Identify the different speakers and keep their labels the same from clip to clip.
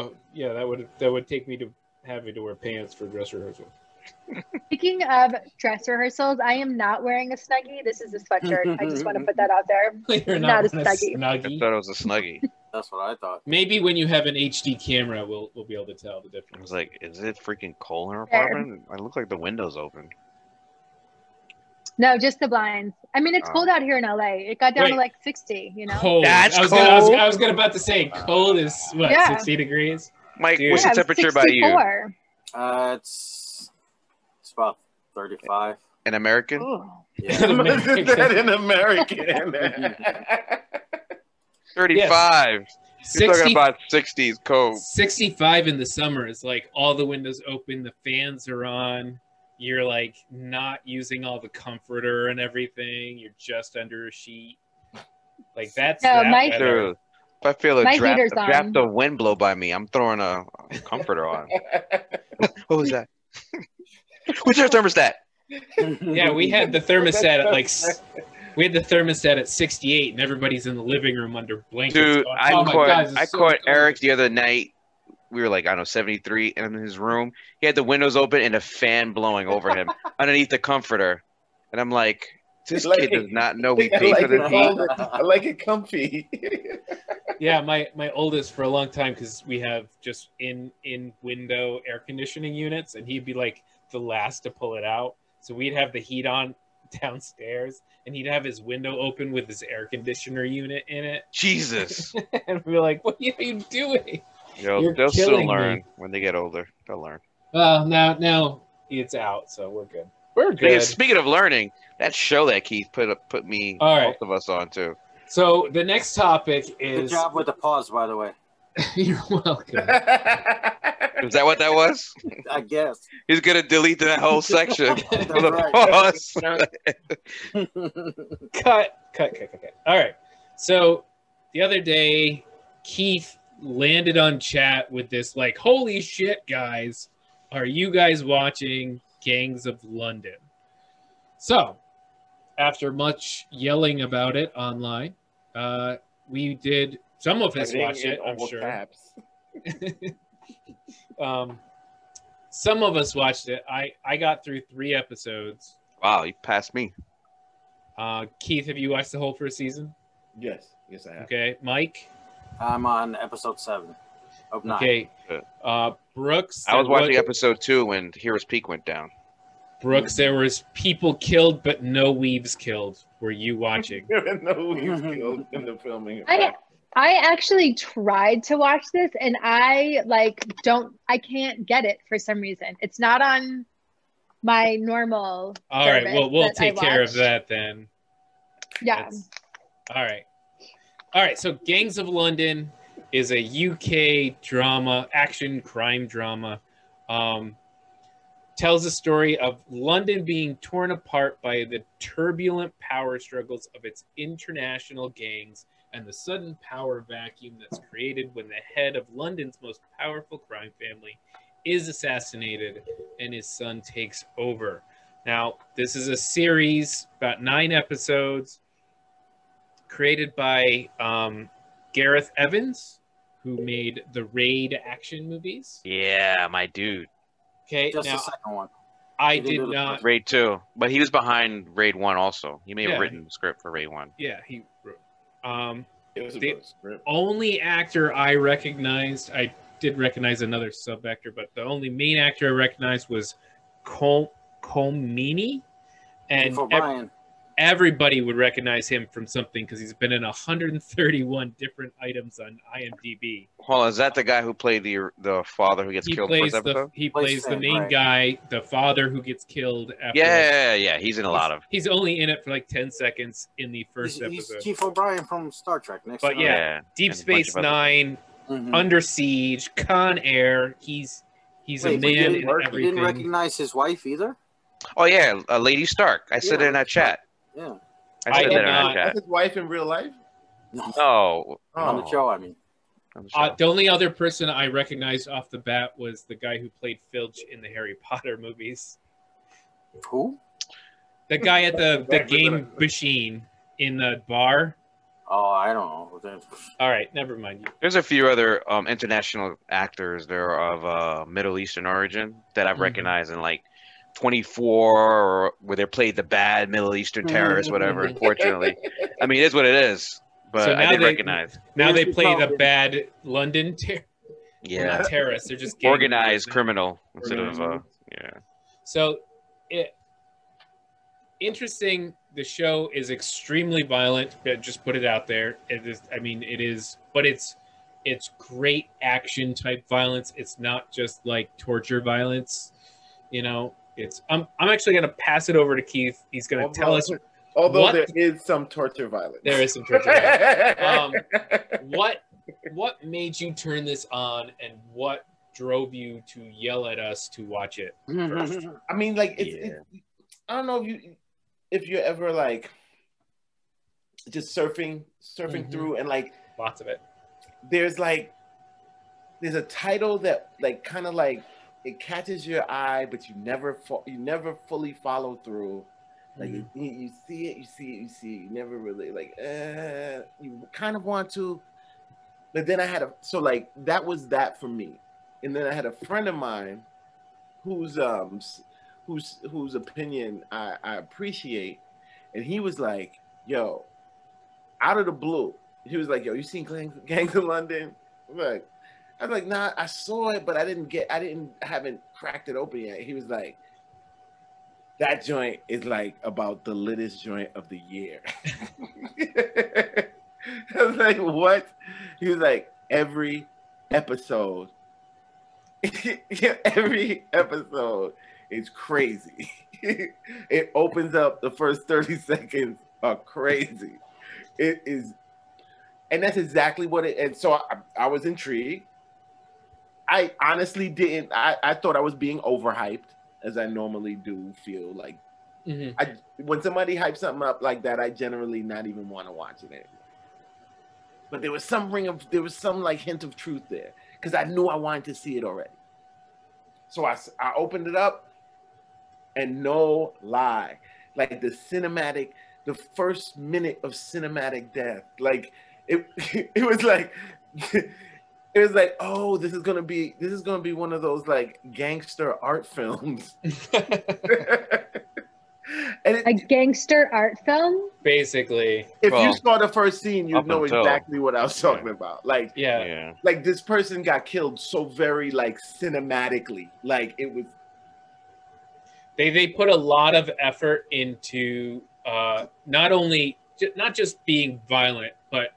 Speaker 1: Oh, yeah, that would take me to having to wear pants for dress rehearsal.
Speaker 2: Speaking of dress rehearsals, I am not wearing a Snuggie. This is a sweatshirt. I just want to put that out there.
Speaker 1: You're
Speaker 2: not a
Speaker 1: wearing
Speaker 2: Snuggie.
Speaker 3: I thought it was a Snuggie.
Speaker 4: That's what I thought.
Speaker 1: Maybe when you have an HD camera, we'll be able to tell the
Speaker 3: I
Speaker 1: difference.
Speaker 3: was like, is it freaking cold in our
Speaker 2: Fair.
Speaker 3: apartment? I look like the window's open.
Speaker 2: No, just the blinds. I mean, it's cold out here in LA. It got down to like 60, you know?
Speaker 1: Cold.
Speaker 3: That's
Speaker 1: I was
Speaker 3: cold.
Speaker 1: about to say, cold is what,
Speaker 2: Yeah.
Speaker 1: 60 degrees?
Speaker 3: Mike,
Speaker 1: Dude.
Speaker 3: what's the temperature by you?
Speaker 2: 64.
Speaker 4: It's about 35.
Speaker 3: An American?
Speaker 2: Ooh.
Speaker 4: Yeah.
Speaker 5: That in American.
Speaker 3: 35. You're
Speaker 1: 60,
Speaker 3: talking about 60s cold.
Speaker 1: 65 in the summer is like all the windows open, the fans are on. You're like not using all the comforter and everything. You're just under a sheet. Like that's
Speaker 2: No,
Speaker 1: that
Speaker 2: my-
Speaker 1: weather.
Speaker 3: Dude, if I feel a
Speaker 2: My
Speaker 3: draft
Speaker 2: heater's on.
Speaker 3: of wind blow by me, I'm throwing a comforter on. What was that? What's your thermostat?
Speaker 1: Yeah, we had the thermostat at 68, and everybody's in the living room under blankets.
Speaker 3: Dude,
Speaker 1: going,
Speaker 3: I
Speaker 1: "Oh my God, this is so
Speaker 3: caught
Speaker 1: cold."
Speaker 3: Eric the other night. We were like, I don't know, 73, and in his room, he had the windows open and a fan blowing over him underneath the comforter. And I'm like, this kid does not know we pay for the heat.
Speaker 5: I like it comfy.
Speaker 1: Yeah, my oldest for a long time, because we have just in window air conditioning units, and he'd be like the last to pull it out. So we'd have the heat on downstairs, and he'd have his window open with his air conditioner unit in it.
Speaker 3: Jesus.
Speaker 1: And we're like, what are you doing?
Speaker 3: Yo, they'll still learn when they get older. They'll learn.
Speaker 1: Well, now it's out, so we're good. We're good.
Speaker 3: Speaking of learning, that show that Keith put me,
Speaker 1: All right.
Speaker 3: both of us on too.
Speaker 1: So the next topic
Speaker 4: Good
Speaker 1: is.
Speaker 4: job with the pause, by the way.
Speaker 1: You're welcome.
Speaker 3: Is that what that was?
Speaker 4: I guess.
Speaker 3: He's gonna delete that whole section with a
Speaker 4: Right.
Speaker 3: pause.
Speaker 1: Cut. All right. So the other day, Keith landed on chat with this like, holy shit, guys, are you guys watching Gangs of London? So after much yelling about it online, we did. Some of us watched it, I'm sure. Some of us watched it. I got through 3 episodes.
Speaker 3: Wow, you passed me.
Speaker 1: Keith, have you watched the whole first season?
Speaker 5: Yes, I have.
Speaker 1: Okay, Mike.
Speaker 4: I'm on episode 7 of 9.
Speaker 1: Okay, Brooks.
Speaker 3: I was watching episode 2 when Heroes Peak went down.
Speaker 1: Brooks, there was people killed, but no weaves killed. Were you watching?
Speaker 5: No, he was killed in the filming.
Speaker 2: I actually tried to watch this, and I can't get it for some reason. It's not on my normal.
Speaker 1: All right,
Speaker 2: service
Speaker 1: well, we'll
Speaker 2: that I
Speaker 1: take care of
Speaker 2: watch.
Speaker 1: that then.
Speaker 2: Yeah.
Speaker 1: All right. So Gangs of London is a UK drama, action crime drama. Tells the story of London being torn apart by the turbulent power struggles of its international gangs and the sudden power vacuum that's created when the head of London's most powerful crime family is assassinated and his son takes over. Now, this is a series, about 9 episodes, created by Gareth Evans, who made the Raid action movies.
Speaker 3: Yeah, my dude.
Speaker 1: Okay,
Speaker 4: Just
Speaker 1: now
Speaker 4: the second one.
Speaker 1: I
Speaker 4: He didn't
Speaker 1: did
Speaker 4: do the
Speaker 1: not.
Speaker 4: first
Speaker 3: Raid 2. But he was behind Raid 1 also. He may have
Speaker 1: Yeah.
Speaker 3: written the script for Raid 1.
Speaker 1: Yeah, he wrote.
Speaker 5: It was a
Speaker 1: The
Speaker 5: good script.
Speaker 1: only actor I recognized, I did recognize another sub actor, but the only main actor I recognized was Comini, and
Speaker 4: For Brian.
Speaker 1: everybody would recognize him from something because he's been in 131 different items on IMDb.
Speaker 3: Hold on, is that the guy who played the father who gets
Speaker 1: He
Speaker 3: killed
Speaker 1: plays
Speaker 3: first episode?
Speaker 1: he plays the
Speaker 4: Finn,
Speaker 1: main
Speaker 4: right.
Speaker 1: guy, the father who gets killed after.
Speaker 3: Yeah, he's in a lot of.
Speaker 1: He's only in it for like 10 seconds in the first
Speaker 4: He's
Speaker 1: episode.
Speaker 4: Chief O'Brien from Star Trek. Next
Speaker 1: But
Speaker 4: to
Speaker 1: yeah, Deep
Speaker 3: and a bunch
Speaker 1: Space
Speaker 3: of other-
Speaker 1: Nine,
Speaker 4: Mhm.
Speaker 1: Under Siege, Con Air. He's
Speaker 4: Wait,
Speaker 1: a
Speaker 4: but you
Speaker 1: man
Speaker 4: didn't-
Speaker 1: in
Speaker 4: You
Speaker 1: everything.
Speaker 4: didn't recognize his wife either?
Speaker 3: Oh yeah, Lady Stark. I said it in that chat.
Speaker 4: Yeah.
Speaker 3: I
Speaker 1: I
Speaker 3: said
Speaker 1: did
Speaker 3: that in
Speaker 1: not.
Speaker 3: that chat.
Speaker 5: That's his wife in real life?
Speaker 4: No.
Speaker 3: No,
Speaker 4: On the show, I mean.
Speaker 3: on the show.
Speaker 1: The only other person I recognized off the bat was the guy who played Filch in the Harry Potter movies.
Speaker 4: Who?
Speaker 1: The guy at the game machine in the bar.
Speaker 4: Oh, I don't know.
Speaker 1: All right, never mind.
Speaker 3: There's a few other international actors that are of Middle Eastern origin that I've recognized in like 24, or where they played the bad Middle Eastern terrorist, whatever. Unfortunately, I mean, it is what it is. But
Speaker 1: So
Speaker 3: I
Speaker 1: now
Speaker 3: did
Speaker 1: they
Speaker 3: recognize.
Speaker 1: now they play the bad London
Speaker 3: Yeah,
Speaker 1: not terrorists. They're just gang
Speaker 3: organized
Speaker 1: members.
Speaker 3: criminal instead of yeah.
Speaker 1: So, interesting. The show is extremely violent. Just put it out there. It is. I mean, it is. But it's great action type violence. It's not just like torture violence. You know, it's. I'm actually gonna pass it over to Keith. He's gonna tell us.
Speaker 5: Although there is some torture violence.
Speaker 1: There is some torture violence. What made you turn this on, and what drove you to yell at us to watch it first?
Speaker 5: I mean, like, it's I don't know if you're ever like just surfing through, and like
Speaker 1: lots of it.
Speaker 5: There's a title that like kind of like it catches your eye, but you never fully follow through. Like you see it, you never really like you kind of want to, but then that was that for me. And then I had a friend of mine whose opinion I appreciate, and he was like, yo, out of the blue, he was like, yo, you seen Gangs of London? I was like, nah, I saw it, but I haven't cracked it open yet. He was like, that joint is like about the littest joint of the year. I was like, what? He was like, every episode is crazy. It opens up, the first 30 seconds are crazy. It is, and that's exactly what it, and so I was intrigued. I honestly didn't, I thought I was being overhyped, as I normally do feel like. When somebody hypes something up like that, I generally not even want to watch it anymore. But there was some like hint of truth there, because I knew I wanted to see it already. So I opened it up, and no lie, like the first minute of cinematic death, like it was like it was like, oh, this is gonna be one of those like gangster art films.
Speaker 2: A gangster art film?
Speaker 1: Basically.
Speaker 5: If you saw the first scene, you'd know exactly what I was talking about. Like, like this person got killed so very like cinematically. Like it was.
Speaker 1: They put a lot of effort into not just being violent, but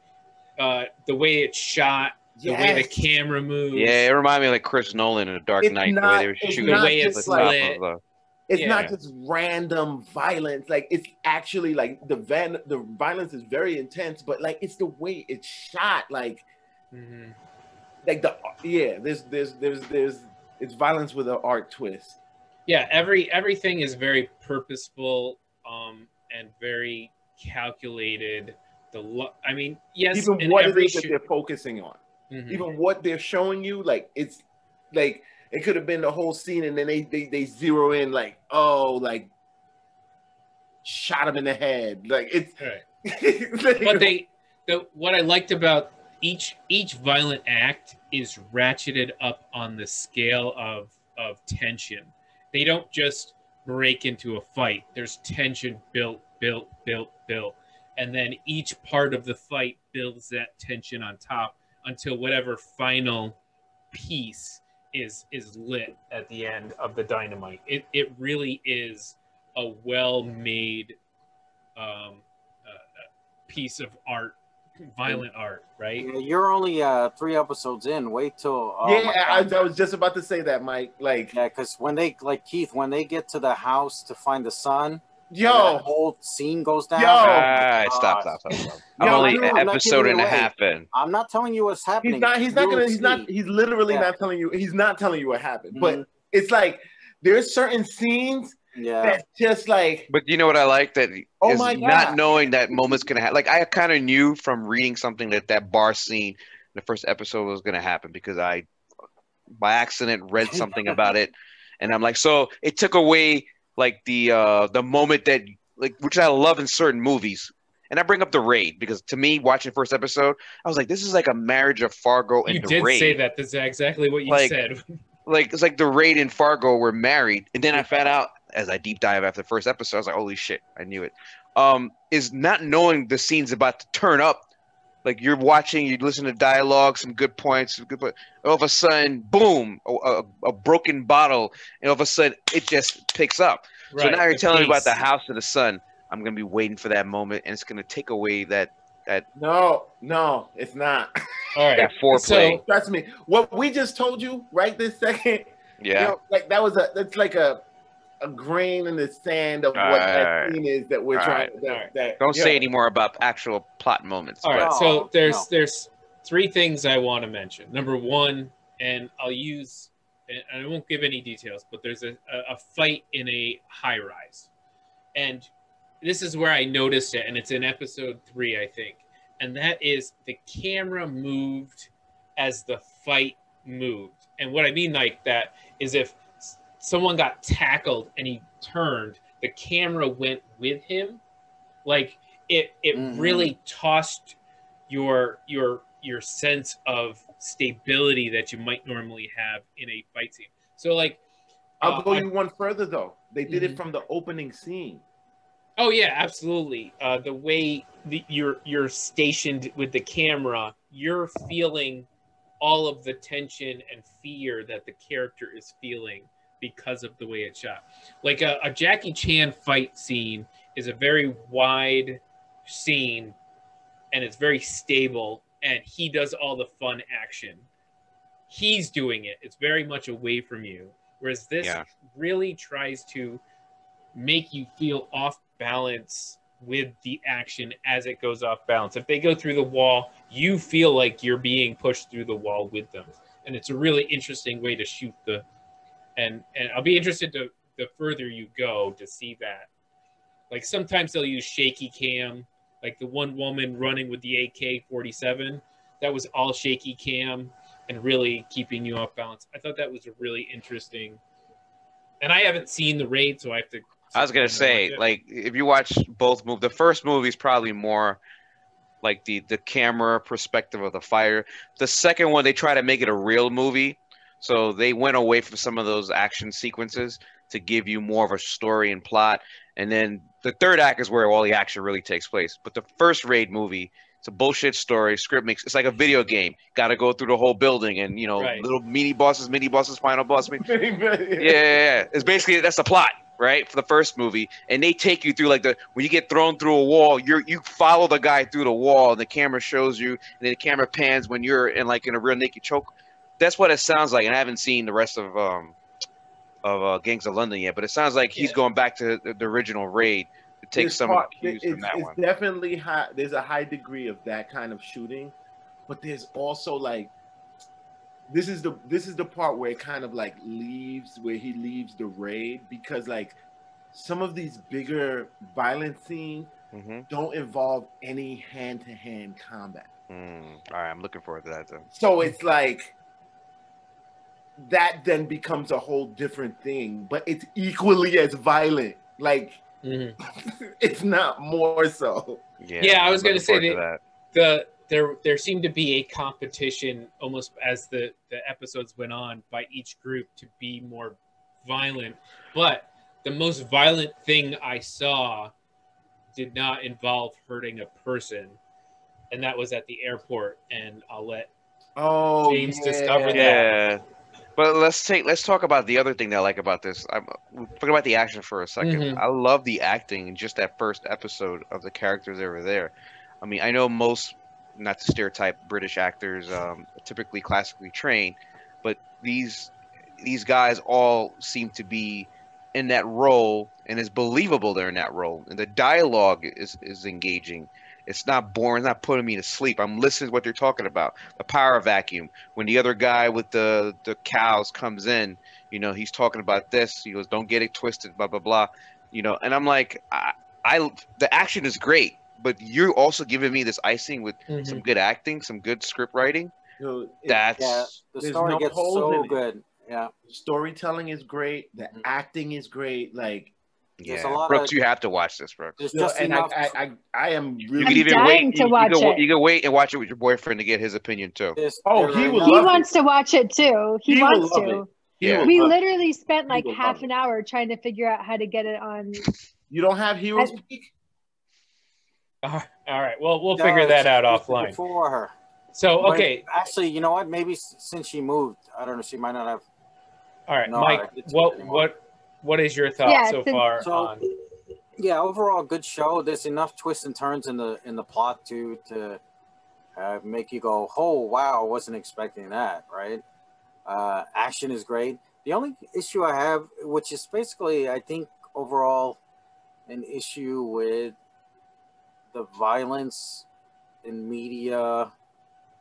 Speaker 1: the way it's shot. The way the camera moves.
Speaker 3: Yeah, it reminded me of like Chris Nolan in The Dark Knight. The way they were shooting,
Speaker 1: the way it's lit.
Speaker 5: It's not just random violence. Like it's actually like the violence is very intense, but like it's the way it's shot. Like, like there's it's violence with an art twist.
Speaker 1: Yeah, everything is very purposeful, and very calculated. I mean, yes,
Speaker 5: even what it is that they're focusing on. Even what they're showing you, like it's like it could have been the whole scene, and then they zero in like, oh, like shot him in the head, like it's.
Speaker 1: Right. But what I liked about each violent act is ratcheted up on the scale of tension. They don't just break into a fight. There's tension built, and then each part of the fight builds that tension on top until whatever final piece is lit at the end of the dynamite. It really is a well-made piece of art, violent art, right?
Speaker 4: Yeah, you're only 3 episodes in. Wait till
Speaker 5: I was just about to say that, Mike. Like,
Speaker 4: yeah, because when they Keith, when they get to the house to find the son,
Speaker 5: yo,
Speaker 4: that whole scene goes down.
Speaker 3: Yo, stop. I'm only an episode and a half in.
Speaker 4: I'm not telling you what's happening.
Speaker 5: He's literally not telling you. He's not telling you what happened. But it's like there's certain scenes that's just like.
Speaker 3: But you know what I like, that is not knowing that moment's gonna happen. Like I kind of knew from reading something that bar scene in the first episode was gonna happen, because I by accident read something about it, and I'm like, so it took away like the moment that, like, which I love in certain movies, And I bring up the raid because to me, watching the first episode, I was like, this is like a marriage of Fargo and
Speaker 1: You
Speaker 3: the
Speaker 1: did
Speaker 3: raid.
Speaker 1: say that. That's exactly what you said.
Speaker 3: Like it's like the raid and Fargo were married, and then I found out as I deep dive after the first episode, I was like, holy shit, I knew it. Is not knowing the scene's about to turn up. Like you're watching, you listen to dialogue, some good points, all of a sudden, boom, a broken bottle, and all of a sudden it just picks up.
Speaker 1: Right,
Speaker 3: so now you're telling me about the
Speaker 1: pace.
Speaker 3: House of the Sun. I'm gonna be waiting for that moment, and it's gonna take away that.
Speaker 5: No, it's not.
Speaker 1: All right.
Speaker 3: That foreplay.
Speaker 5: So trust me, what we just told you right this second.
Speaker 3: Yeah.
Speaker 5: You know, like that's like a grain in the sand of what that scene is that we're trying to.
Speaker 3: Don't say any more about actual plot moments.
Speaker 1: All right.
Speaker 3: but-
Speaker 1: So there's three things I want to mention. Number one, and I'll use, and I won't give any details, but there's a fight in a high rise, and this is where I noticed it, and it's in episode 3, I think. And that is the camera moved as the fight moved. And what I mean like that is if someone got tackled and he turned, the camera went with him. Like it really tossed your sense of stability that you might normally have in a fight scene. So like
Speaker 5: I'll go you one further though. They did it from the opening scene.
Speaker 1: Oh yeah, absolutely. The way you're stationed with the camera, you're feeling all of the tension and fear that the character is feeling because of the way it's shot. Like a Jackie Chan fight scene is a very wide scene, and it's very stable, and he does all the fun action. He's doing it. It's very much away from you. Whereas this really tries to make you feel off balance with the action as it goes off balance. If they go through the wall, you feel like you're being pushed through the wall with them. And it's a really interesting way to shoot and I'll be interested to the further you go to see that. Like sometimes they'll use shaky cam, like the one woman running with the AK-47, that was all shaky cam and really keeping you off balance. I thought that was a really interesting, and I haven't seen the raid, so I have to.
Speaker 3: I was gonna say, like, if you watch both movies, the first movie is probably more like the camera perspective of the fighter. The second one, they try to make it a real movie, so they went away from some of those action sequences to give you more of a story and plot. And then the third act is where all the action really takes place. But the first raid movie, it's a bullshit story. Script makes it's like a video game. Got to go through the whole building and little mini bosses, final boss. Yeah. It's basically that's the plot. Right, for the first movie, and they take you through like when you get thrown through a wall, you follow the guy through the wall, and the camera shows you, and then the camera pans when you're in a real naked choke. That's what it sounds like, and I haven't seen the rest of Gangs of London yet, but it sounds like he's going back to the original raid to take some cues from that one.
Speaker 5: It's definitely high. There's a high degree of that kind of shooting, but there's also like. This is the part where it kind of like leaves the raid, because like some of these bigger violent scenes don't involve any hand-to-hand combat.
Speaker 3: All right, I'm looking forward to that then.
Speaker 5: So it's like that then becomes a whole different thing, but it's equally as violent. Like it's not more so.
Speaker 1: Yeah, I was going to say that there seemed to be a competition almost as the episodes went on by each group to be more violent. But the most violent thing I saw did not involve hurting a person, and that was at the airport. And I'll let James discover that.
Speaker 3: Yeah. But let's talk about the other thing that I like about this. Forget about the action for a second. I love the acting in just that first episode of the characters that were there. I mean, I know most, not to stereotype, British actors typically classically trained, but these guys all seem to be in that role, and it's believable they're in that role. And the dialogue is engaging. It's not boring. It's not putting me to sleep. I'm listening to what they're talking about. The power vacuum. When the other guy with the cows comes in, he's talking about this. He goes, "Don't get it twisted." Blah blah blah. And I'm like, the action is great, but you're also giving me this icing with some good acting, some good script writing.
Speaker 4: The story gets so good. Yeah,
Speaker 5: storytelling is great. The acting is great. Like
Speaker 4: There's a
Speaker 3: Yeah,
Speaker 4: lot
Speaker 3: Brooks,
Speaker 4: of
Speaker 3: you have to watch this, Brooks.
Speaker 4: there's
Speaker 5: You know,
Speaker 4: just
Speaker 5: and
Speaker 4: enough.
Speaker 5: I am
Speaker 3: You
Speaker 5: really.
Speaker 3: could
Speaker 2: I'm
Speaker 3: even
Speaker 2: dying
Speaker 3: wait.
Speaker 2: to watch it.
Speaker 3: You can wait and watch it with your boyfriend to get his opinion too.
Speaker 5: Oh,
Speaker 4: there
Speaker 5: he
Speaker 4: are
Speaker 5: would
Speaker 4: enough-
Speaker 2: He
Speaker 5: love
Speaker 2: wants to watch it too. He
Speaker 5: He will
Speaker 2: wants
Speaker 5: love
Speaker 2: to.
Speaker 5: it. He
Speaker 3: Yeah.
Speaker 5: will
Speaker 2: We
Speaker 5: love it.
Speaker 2: literally spent like
Speaker 5: will
Speaker 2: half
Speaker 5: love
Speaker 2: an
Speaker 5: it.
Speaker 2: hour trying to figure out how to get it on.
Speaker 5: You don't have Heroes
Speaker 2: I-
Speaker 5: Peak?
Speaker 1: All right. Well, we'll
Speaker 4: No,
Speaker 1: figure that
Speaker 4: it's
Speaker 1: out
Speaker 4: just
Speaker 1: offline.
Speaker 4: before her.
Speaker 1: So,
Speaker 4: But
Speaker 1: okay.
Speaker 4: actually, you know what? Maybe since she moved, I don't know. She might not have.
Speaker 1: All right,
Speaker 4: No,
Speaker 1: Mike.
Speaker 4: I didn't see it anymore.
Speaker 1: What is your thought
Speaker 2: Yeah,
Speaker 1: so
Speaker 2: since-
Speaker 1: far
Speaker 4: So-
Speaker 1: on?
Speaker 4: Yeah, overall good show. There's enough twists and turns in the plot to make you go, oh wow, I wasn't expecting that. Right? Action is great. The only issue I have, which is basically, I think overall, an issue with the violence in media,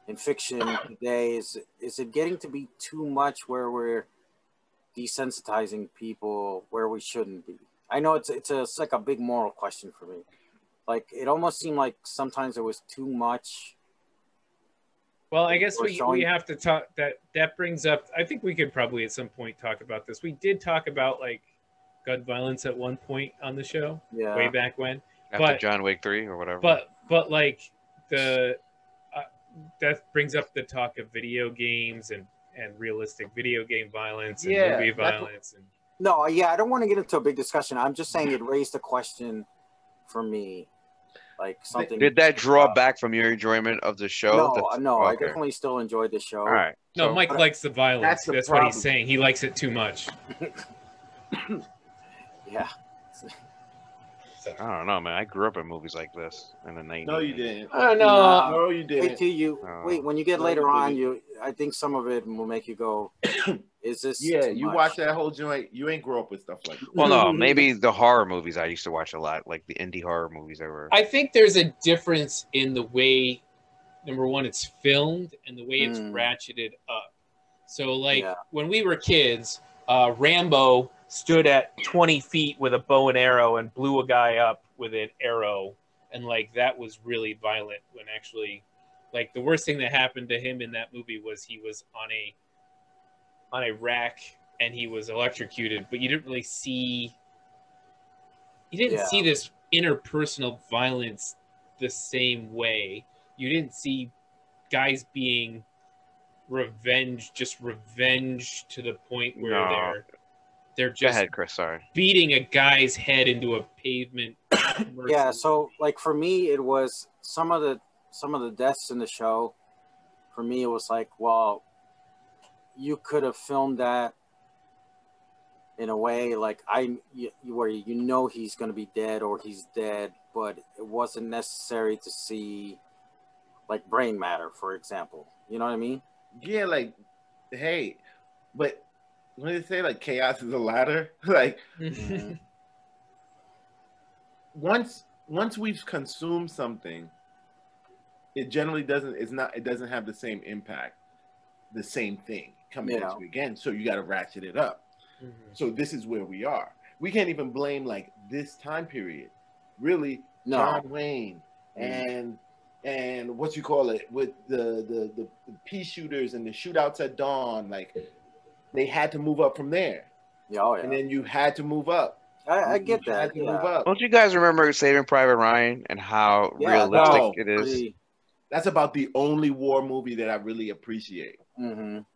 Speaker 4: in fiction today, is it getting to be too much where we're desensitizing people where we shouldn't be? I know it's like a big moral question for me. Like, it almost seemed like sometimes it was too much.
Speaker 1: Well, I guess
Speaker 4: Or
Speaker 1: we
Speaker 4: showing-
Speaker 1: have to talk. That brings up. I think we could probably at some point talk about this. We did talk about like gun violence at one point on the show,
Speaker 4: Yeah.
Speaker 1: way back when.
Speaker 3: After
Speaker 1: But-
Speaker 3: John Wick 3 or whatever.
Speaker 1: But like the that brings up the talk of video games and realistic video game violence and
Speaker 5: Yeah,
Speaker 1: movie
Speaker 5: that's what-
Speaker 1: violence and
Speaker 4: No, yeah, I don't want to get into a big discussion. I'm just saying it raised a question for me, like something.
Speaker 3: Did that draw back from your enjoyment of the show?
Speaker 4: No, I
Speaker 3: Okay.
Speaker 4: definitely still enjoyed the show.
Speaker 3: All right.
Speaker 1: no,
Speaker 3: So-
Speaker 1: Mike likes the violence.
Speaker 5: That's
Speaker 1: That's,
Speaker 5: the
Speaker 1: what he's
Speaker 5: problem.
Speaker 1: saying. He likes it too much.
Speaker 4: Yeah.
Speaker 3: I don't know, man. I grew up in movies like this in the 90s.
Speaker 5: No, you didn't.
Speaker 1: I know.
Speaker 4: No.
Speaker 5: No, you
Speaker 4: Wait
Speaker 5: didn't.
Speaker 4: till you
Speaker 3: Oh.
Speaker 4: wait when you get
Speaker 5: No,
Speaker 4: later
Speaker 5: you
Speaker 4: on.
Speaker 5: didn't.
Speaker 4: I think some of it will make you go, "Is this?"
Speaker 5: Yeah,
Speaker 4: too
Speaker 5: you
Speaker 4: much?
Speaker 5: watch that whole joint. You ain't grow up with stuff like that.
Speaker 3: Well, no, maybe the horror movies I used to watch a lot, like the indie horror movies that were.
Speaker 1: I think there's a difference in the way, number one, it's filmed and the way it's ratcheted up. So, like
Speaker 4: Yeah.
Speaker 1: when we were kids, Rambo stood at 20 feet with a bow and arrow and blew a guy up with an arrow, and like that was really violent. When actually, like the worst thing that happened to him in that movie was he was on a rack and he was electrocuted, but you didn't really see. You didn't
Speaker 4: Yeah.
Speaker 1: see this interpersonal violence the same way. You didn't see guys being revenge to the point where
Speaker 3: No.
Speaker 1: they're
Speaker 3: Go
Speaker 1: just
Speaker 3: ahead, Chris. Sorry.
Speaker 1: beating a guy's head into a pavement.
Speaker 4: Yeah. So, like for me, it was some of the deaths in the show. For me, it was like, well, you could have filmed that in a way like where you know he's going to be dead or he's dead, but it wasn't necessary to see like brain matter, for example. You know what I mean?
Speaker 5: Yeah, like, hey, but when they say like chaos is a ladder, like once we've consumed something, it generally doesn't. It doesn't have the same impact, the same thing coming
Speaker 4: Yeah.
Speaker 5: at you again. So you got to ratchet it up. So this is where we are. We can't even blame like this time period. Really,
Speaker 4: No.
Speaker 5: John Wayne and what you call it with the pea shooters and the shootouts at dawn, like they had to move up from there.
Speaker 4: Yeah, oh, yeah.
Speaker 5: And then you had to move up.
Speaker 4: I get
Speaker 5: You
Speaker 4: that.
Speaker 5: had to move up.
Speaker 3: Don't you guys remember Saving Private Ryan and how
Speaker 4: Yeah,
Speaker 3: realistic
Speaker 5: no.
Speaker 3: it is?
Speaker 4: Pretty,
Speaker 5: That's about the only war movie that I really appreciate.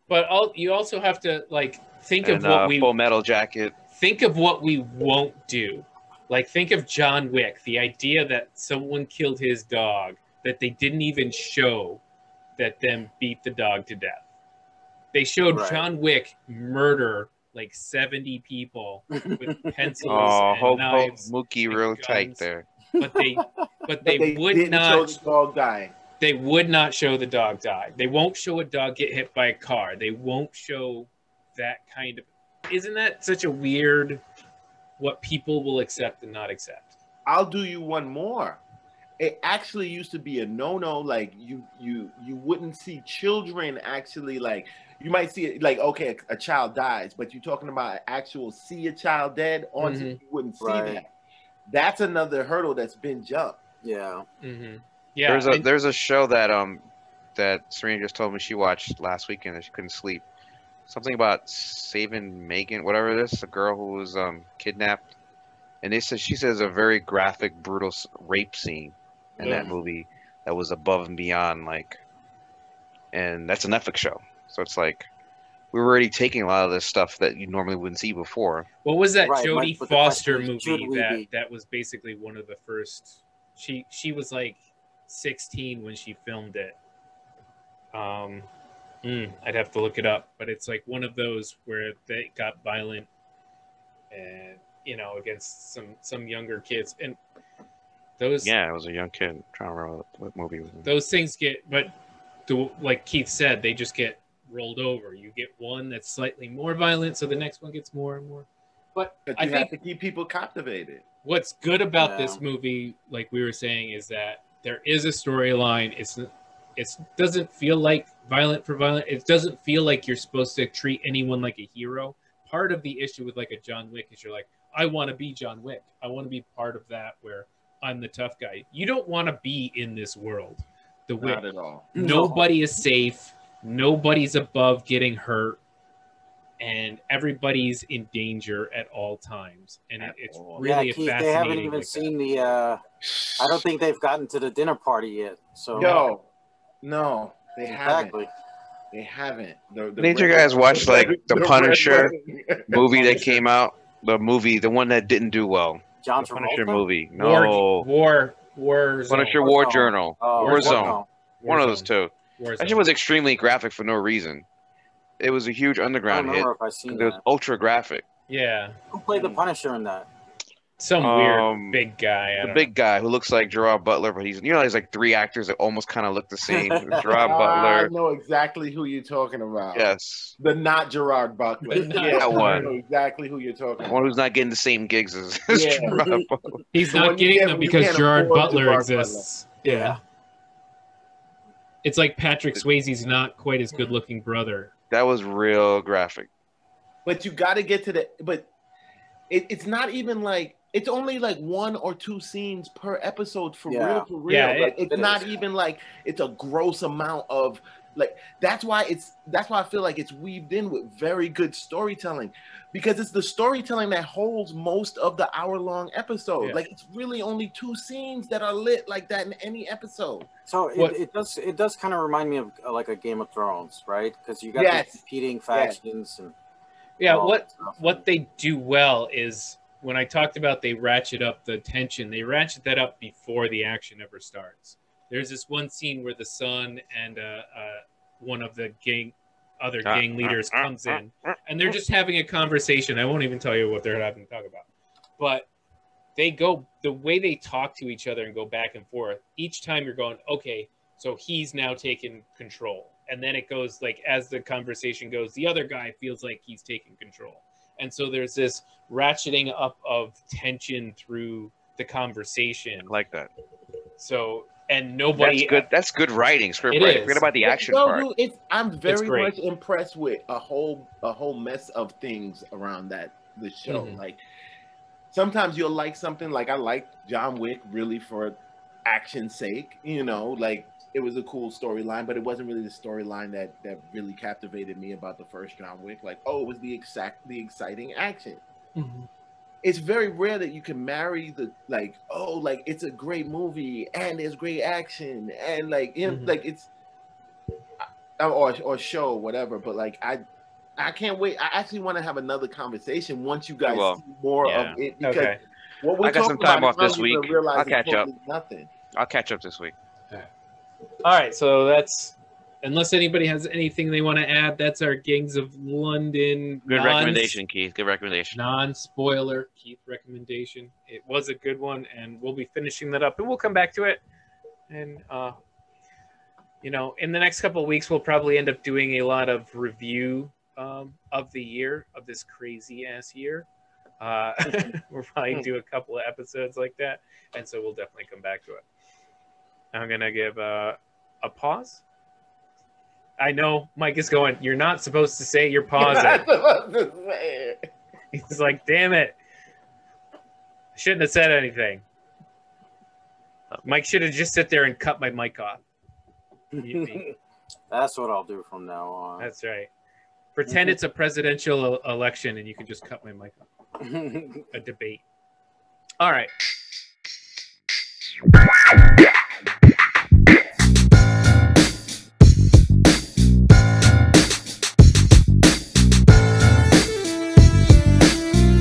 Speaker 1: But you also have to like think
Speaker 3: And
Speaker 1: of what
Speaker 3: Full Metal Jacket.
Speaker 1: think of what we won't do. Like think of John Wick, the idea that someone killed his dog, that they didn't even show that them beat the dog to death. They showed
Speaker 4: Right.
Speaker 1: John Wick murder like 70 people with pencils
Speaker 3: Oh,
Speaker 1: and
Speaker 3: hope
Speaker 1: knives,
Speaker 3: Mookie
Speaker 1: and
Speaker 3: real tight
Speaker 1: guns.
Speaker 3: there.
Speaker 1: but they would
Speaker 5: didn't show
Speaker 1: not
Speaker 5: the dog dying.
Speaker 1: they would not show the dog die. They won't show a dog get hit by a car. They won't show that kind of. Isn't that such a weird what people will accept and not accept?
Speaker 5: I'll do you one more. It actually used to be a no-no. Like you wouldn't see children actually like. You might see it like, okay, a child dies, but you're talking about actual see a child dead on
Speaker 1: Mhm.
Speaker 5: you wouldn't see
Speaker 4: Right.
Speaker 5: that. That's another hurdle that's been jumped.
Speaker 4: yeah.
Speaker 1: Mm-hmm. Yeah,
Speaker 3: There's a show that that Serena just told me she watched last weekend that she couldn't sleep. Something about saving Megan, whatever it is, a girl who was kidnapped and she says a very graphic, brutal rape scene in that movie that was above and beyond, like, and that's a Netflix show, so it's like we were already taking a lot of this stuff that you normally wouldn't see before.
Speaker 1: What was that
Speaker 4: Right,
Speaker 1: Jodie
Speaker 4: but
Speaker 1: Foster
Speaker 4: the question is,
Speaker 1: movie
Speaker 4: should we be?
Speaker 1: that was basically one of the first? She was like 16 when she filmed it. I'd have to look it up, but it's like one of those where they got violent, and against some younger kids, and those.
Speaker 3: Yeah, I was a young kid. I'm trying to remember what movie it was in.
Speaker 1: Those things like Keith said, they just get rolled over. You get one that's slightly more violent, so the next one gets more and more. But
Speaker 5: you
Speaker 1: I think
Speaker 5: have to keep people captivated.
Speaker 1: What's good about this movie, like we were saying, is that there is a storyline. It doesn't feel like violent for violent. It doesn't feel like you're supposed to treat anyone like a hero. Part of the issue with like a John Wick is you're like, I want to be John Wick. I want to be part of that where I'm the tough guy. You don't want to be in this world.
Speaker 5: Not at all.
Speaker 1: Nobody is safe. Nobody's above getting hurt. And everybody's in danger at all times. And it's really
Speaker 4: Keith,
Speaker 1: fascinating.
Speaker 4: they haven't even seen the I don't think they've gotten to the dinner party yet. So
Speaker 5: No, they haven't. They haven't.
Speaker 3: Did you guys watch like the Punisher movie that came out? The one that didn't do well.
Speaker 4: John
Speaker 3: the Punisher
Speaker 4: Travolta?
Speaker 3: movie. No.
Speaker 1: Warzone.
Speaker 3: Punisher War Journal. Warzone. One of those two.
Speaker 1: Warzone.
Speaker 3: That shit was extremely graphic for no reason. It was a huge underground hit.
Speaker 4: If I've seen
Speaker 3: it was ultra graphic.
Speaker 1: Yeah.
Speaker 4: Who played the Punisher in that?
Speaker 1: Some weird big guy.
Speaker 3: The big guy who looks like Gerard Butler, but he's there's like three actors that almost kind of look the same. Gerard Butler.
Speaker 5: I know exactly who you're talking about.
Speaker 3: Yes.
Speaker 5: The not Gerard Butler.
Speaker 3: That one.
Speaker 5: I know exactly who you're talking about.
Speaker 3: One who's not getting the same gigs as Gerard Butler.
Speaker 1: He's not getting them because Gerard Butler exists. Yeah. It's like Patrick Swayze's not quite as good looking brother.
Speaker 3: That was real graphic.
Speaker 5: But you got to get to the. But it's not even like. It's only like 1 or 2 scenes per episode for real.
Speaker 1: Yeah,
Speaker 5: like, it's not even like it's a gross amount of like. That's why I feel like it's weaved in with very good storytelling, because it's the storytelling that holds most of the hour-long episode. Yeah. Like it's really only 2 scenes that are lit like that in any episode.
Speaker 4: So it does kind of remind me of like a Game of Thrones, right? Because you got the competing factions and
Speaker 1: what they do well is. When I talked about they ratchet up the tension, they ratchet that up before the action ever starts. There's this one scene where the son and one of the gang leaders comes in, and they're just having a conversation. I won't even tell you what they're having to talk about. But the way they talk to each other and go back and forth, each time you're going, okay, so he's now taking control. And then it goes like, as the conversation goes, the other guy feels like he's taking control. And so there's this ratcheting up of tension through the conversation.
Speaker 3: I like that.
Speaker 1: So, and nobody...
Speaker 3: That's good. That's good writing, script writing. Forget about the action part.
Speaker 5: I'm very much impressed with a whole mess of things around the show. Mm-hmm. Like, sometimes you'll like something, like I like John Wick really for action's sake, like... It was a cool storyline, but it wasn't really the storyline that really captivated me about the first John Wick. Like, it was the exciting action. Mm-hmm. It's very rare that you can marry it's a great movie and there's great action and like it's or show whatever. But like I can't wait. I actually want to have another conversation once you guys see more of it, because what we're
Speaker 3: I got some time off this week. I'll catch up.
Speaker 5: Nothing.
Speaker 3: I'll catch up this week.
Speaker 1: All right, so that's, unless anybody has anything they want to add, that's our Gangs of London.
Speaker 3: Good recommendation, Keith. Good recommendation.
Speaker 1: Non-spoiler Keith recommendation. It was a good one, and we'll be finishing that up, and we'll come back to it. And in the next couple of weeks, we'll probably end up doing a lot of review of the year, of this crazy ass year. We'll probably do a couple of episodes like that, and so we'll definitely come back to it. I'm going to give a pause. I know Mike is going, you're not supposed to say you're pausing. He's like, damn it. I shouldn't have said anything. Mike should have just sit there and cut my mic off.
Speaker 4: That's what I'll do from now on.
Speaker 1: That's right. Pretend it's a presidential election and you can just cut my mic off. A debate. All right.